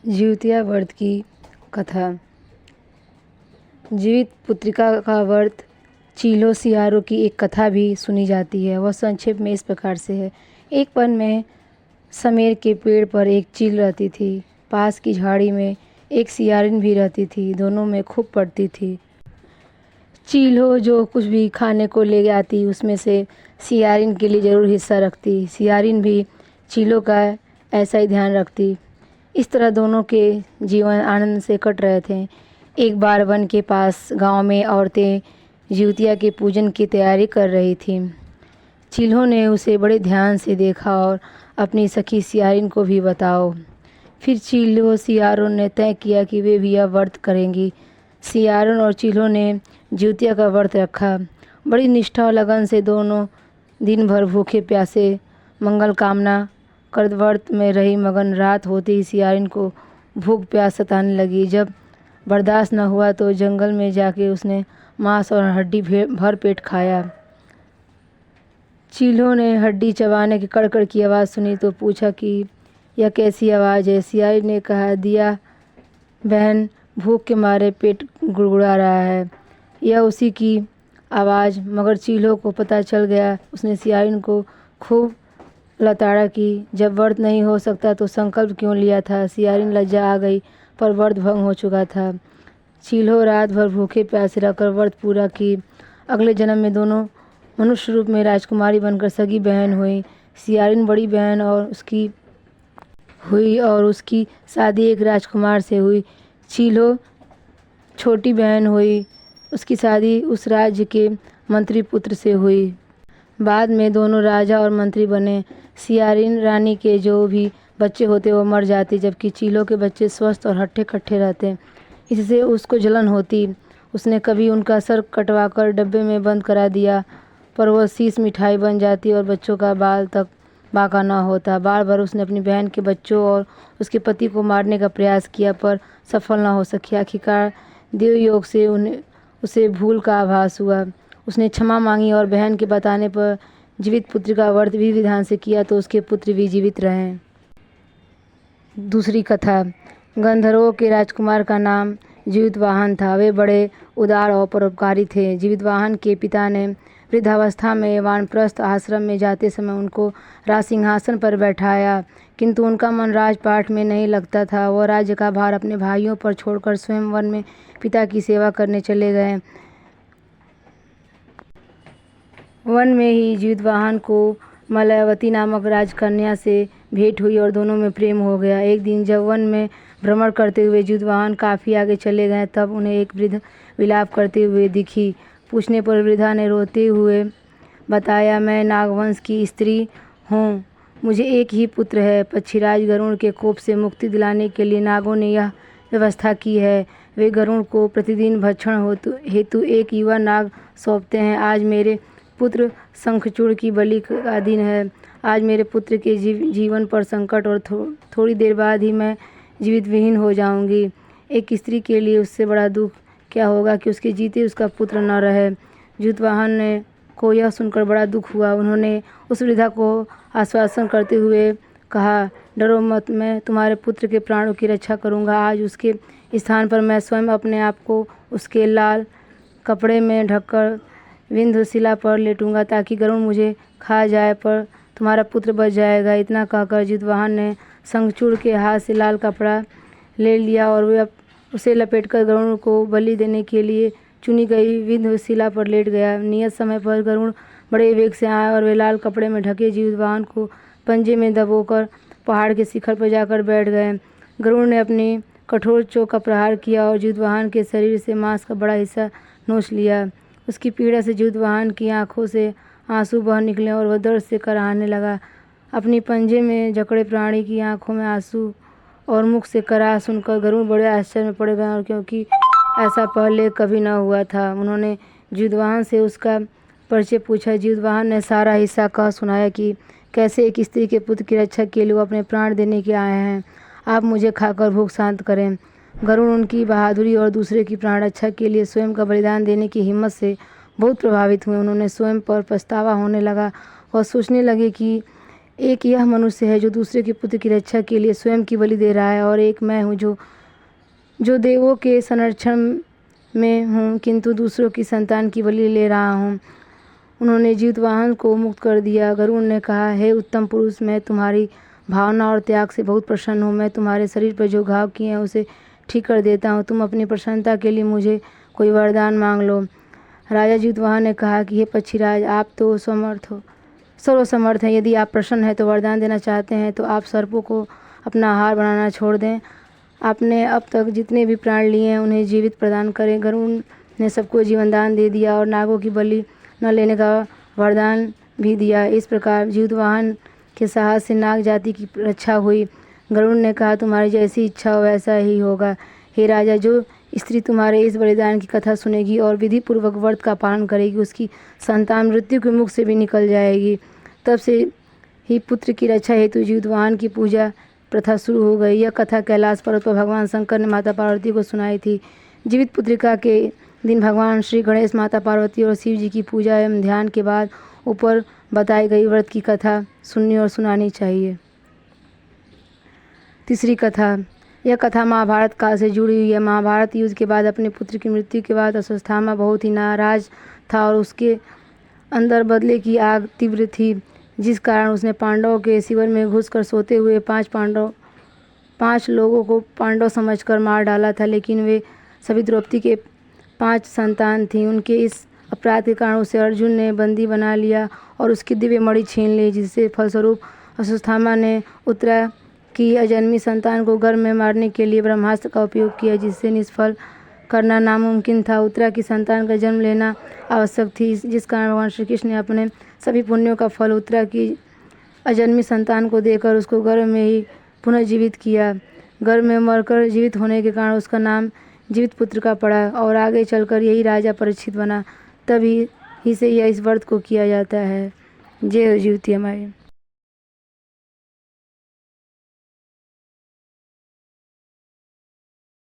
जीवितिया व्रत की कथा। जीवित पुत्रिका का व्रत चीलों सियारों की एक कथा भी सुनी जाती है। वह संक्षेप में इस प्रकार से है। एक वन में समेर के पेड़ पर एक चील रहती थी। पास की झाड़ी में एक सियारिन भी रहती थी। दोनों में खूब पड़ती थी। चील जो कुछ भी खाने को ले आती उसमें से सियारिन के लिए ज़रूर हिस्सा रखती। सियारिन भी चीलों का ऐसा ही ध्यान रखती। इस तरह दोनों के जीवन आनंद से कट रहे थे। एक बार वन के पास गांव में औरतें जीवतिया के पूजन की तैयारी कर रही थीं। चील्हों ने उसे बड़े ध्यान से देखा और अपनी सखी सियारिन को भी बताओ। फिर चीलों सियारों ने तय किया कि वे भी यह व्रत करेंगी। सियारों और चील्हों ने जीवतिया का व्रत रखा। बड़ी निष्ठा और लगन से दोनों दिन भर भूखे प्यासे मंगल कामना कर व्रत में रही मगन। रात होते ही सियारिन को भूख प्यास सताने लगी। जब बर्दाश्त न हुआ तो जंगल में जाके उसने मांस और हड्डी भर पेट खाया। चीलों ने हड्डी चबाने की कड़कड़ की आवाज़ सुनी तो पूछा कि यह कैसी आवाज़ है। सियारिन ने कहा, दिया बहन, भूख के मारे पेट गुड़गुड़ा रहा है। यह उसी की आवाज़। मगर चीलों को पता चल गया। उसने सियारिन को खूब लताड़ा की। जब व्रत नहीं हो सकता तो संकल्प क्यों लिया था। सियारिन लज्जा आ गई, पर व्रत भंग हो चुका था। चील्हों रात भर भूखे प्यासे रहकर व्रत पूरा की। अगले जन्म में दोनों मनुष्य रूप में राजकुमारी बनकर सगी बहन हुई। सियारिन बड़ी बहन और उसकी शादी एक राजकुमार से हुई। चील्हों छोटी बहन हुई। उसकी शादी उस राज्य के मंत्री पुत्र से हुई। बाद में दोनों राजा और मंत्री बने। सियारिन रानी के जो भी बच्चे होते वो मर जाते, जबकि चीलों के बच्चे स्वस्थ और हट्टे कट्टे रहते। इससे उसको जलन होती। उसने कभी उनका सर कटवाकर डब्बे में बंद करा दिया, पर वह शीश मिठाई बन जाती और बच्चों का बाल तक बाका न होता। बार बार उसने अपनी बहन के बच्चों और उसके पति को मारने का प्रयास किया, पर सफल न हो सकी। आखिरकार देव योग से उसे भूल का आभास हुआ। उसने क्षमा मांगी और बहन के बताने पर जीवित पुत्र का व्रत भी विधान से किया तो उसके पुत्र भी जीवित रहे। दूसरी कथा। गंधर्वों के राजकुमार का नाम जीवितवाहन था। वे बड़े उदार और परोपकारी थे। जीवितवाहन के पिता ने वृद्धावस्था में वानप्रस्थ आश्रम में जाते समय उनको राजसिंहासन पर बैठाया, किंतु उनका मन राजपाट में नहीं लगता था। वह राज्य का भार अपने भाइयों पर छोड़कर स्वयं वन में पिता की सेवा करने चले गए। वन में ही जीवितवाहन को मलयावती नामक राजकन्या से भेंट हुई और दोनों में प्रेम हो गया। एक दिन जब वन में भ्रमण करते हुए जीवितवाहन काफ़ी आगे चले गए, तब उन्हें एक वृद्ध विलाप करते हुए दिखी। पूछने पर वृद्धा ने रोते हुए बताया, मैं नागवंश की स्त्री हूँ। मुझे एक ही पुत्र है। पक्षीराज गरुड़ के कोप से मुक्ति दिलाने के लिए नागों ने यह व्यवस्था की है। वे गरुड़ को प्रतिदिन भक्षण हेतु एक युवा नाग सौंपते हैं। आज मेरे पुत्र शंखचूड़ की बलि का दिन है। आज मेरे पुत्र के जीवन पर संकट और थोड़ी देर बाद ही मैं जीवित विहीन हो जाऊंगी। एक स्त्री के लिए उससे बड़ा दुख क्या होगा कि उसके जीते उसका पुत्र न रहे। जीवितवाहन को यह सुनकर बड़ा दुख हुआ। उन्होंने उस वृद्धा को आश्वासन करते हुए कहा, डरो मत, मैं तुम्हारे पुत्र के प्राणों की रक्षा करूंगा। आज उसके स्थान पर मैं स्वयं अपने आप को उसके लाल कपड़े में ढककर विंध्यशिला पर लेटूंगा, ताकि गरुड़ मुझे खा जाए, पर तुम्हारा पुत्र बच जाएगा। इतना कहकर जीवितवाहन ने शंखचूड़ के हाथ से लाल कपड़ा ले लिया और वे उसे लपेटकर गरुड़ को बलि देने के लिए चुनी गई विंध्यशिला पर लेट गया। नियत समय पर गरुड़ बड़े वेग से आए और वे लाल कपड़े में ढके जीवितवाहन को पंजे में दबोकर पहाड़ के शिखर पर जाकर बैठ गए। गरुड़ ने अपनी कठोर चोंच का प्रहार किया और जीवितवाहन के शरीर से मांस का बड़ा हिस्सा नोच लिया। उसकी पीड़ा से जीवितवाहन की आंखों से आंसू बह निकले और वह दर्द से कराहने लगा। अपनी पंजे में जकड़े प्राणी की आंखों में आंसू और मुख से कराह सुनकर गरुड़ बड़े आश्चर्य में पड़ गए, और क्योंकि ऐसा पहले कभी न हुआ था। उन्होंने जीवितवाहन से उसका परिचय पूछा। जीवितवाहन ने सारा हिस्सा कह सुनाया कि कैसे एक स्त्री के पुत्र की रक्षा के लिए वो अपने प्राण देने के आए हैं। आप मुझे खाकर भूख शांत करें। गरुड़ उनकी बहादुरी और दूसरे की प्राण रक्षा के लिए स्वयं का बलिदान देने की हिम्मत से बहुत प्रभावित हुए। उन्होंने स्वयं पर पछतावा होने लगा और सोचने लगे कि एक यह मनुष्य है जो दूसरे के पुत्र की रक्षा के लिए स्वयं की बलि दे रहा है, और एक मैं हूँ जो देवों के संरक्षण में हूँ किंतु दूसरों की संतान की बलि ले रहा हूँ। उन्होंने जीतवाहन को मुक्त कर दिया। गरुड़ ने कहा, हे उत्तम पुरुष, मैं तुम्हारी भावना और त्याग से बहुत प्रसन्न हूँ। मैं तुम्हारे शरीर पर जो घाव किए हैं उसे ठीक कर देता हूँ। तुम अपनी प्रसन्नता के लिए मुझे कोई वरदान मांग लो। राजा जीतवाहन ने कहा कि हे पक्षीराज, आप तो सर्वसमर्थ हैं। यदि आप प्रसन्न हैं तो वरदान देना चाहते हैं तो आप सर्पों को अपना आहार बनाना छोड़ दें। आपने अब तक जितने भी प्राण लिए हैं उन्हें जीवित प्रदान करें। गरुड़ ने सबको जीवन दान दे दिया और नागों की बलि न लेने का वरदान भी दिया। इस प्रकार जीतवाहन के साहस से नाग जाति की रक्षा हुई। गरुड़ ने कहा, तुम्हारी जैसी इच्छा हो वैसा ही होगा। हे राजा, जो स्त्री तुम्हारे इस बलिदान की कथा सुनेगी और विधि पूर्वक व्रत का पालन करेगी, उसकी संतान मृत्यु के मुख से भी निकल जाएगी। तब से ही पुत्र की रक्षा हेतु जीतवाहन की पूजा प्रथा शुरू हो गई। यह कथा कैलाश पर्वत पर भगवान शंकर ने माता पार्वती को सुनाई थी। जीवित पुत्रिका के दिन भगवान श्री गणेश, माता पार्वती और शिव जी की पूजा एवं ध्यान के बाद ऊपर बताई गई व्रत की कथा सुननी और सुनानी चाहिए। तीसरी कथा। यह कथा महाभारत काल से जुड़ी हुई है। महाभारत युद्ध के बाद अपने पुत्र की मृत्यु के बाद अश्वत्थामा बहुत ही नाराज था और उसके अंदर बदले की आग तीव्र थी, जिस कारण उसने पांडवों के शिविर में घुसकर सोते हुए पांच लोगों को पांडव समझकर मार डाला था। लेकिन वे सभी द्रौपदी के 5 संतान थीं। उनके इस अपराध के कारण उसे अर्जुन ने बंदी बना लिया और उसकी दिव्य मणि छीन ली, जिससे फलस्वरूप अश्वत्थामा ने उत्तरा की अजन्मी संतान को गर्भ में मारने के लिए ब्रह्मास्त्र का उपयोग किया, जिससे निष्फल करना नामुमकिन था। उत्तरा की संतान का जन्म लेना आवश्यक थी, जिस कारण भगवान श्री कृष्ण ने अपने सभी पुण्यों का फल उत्तरा की अजन्मी संतान को देकर उसको गर्भ में ही पुनर्जीवित किया। गर्भ में मरकर जीवित होने के कारण उसका नाम जीवित पुत्र का पड़ा और आगे चलकर यही राजा परीक्षित बना। तभी ही से यह इस व्रत को किया जाता है। जय हो जीवती हमारी।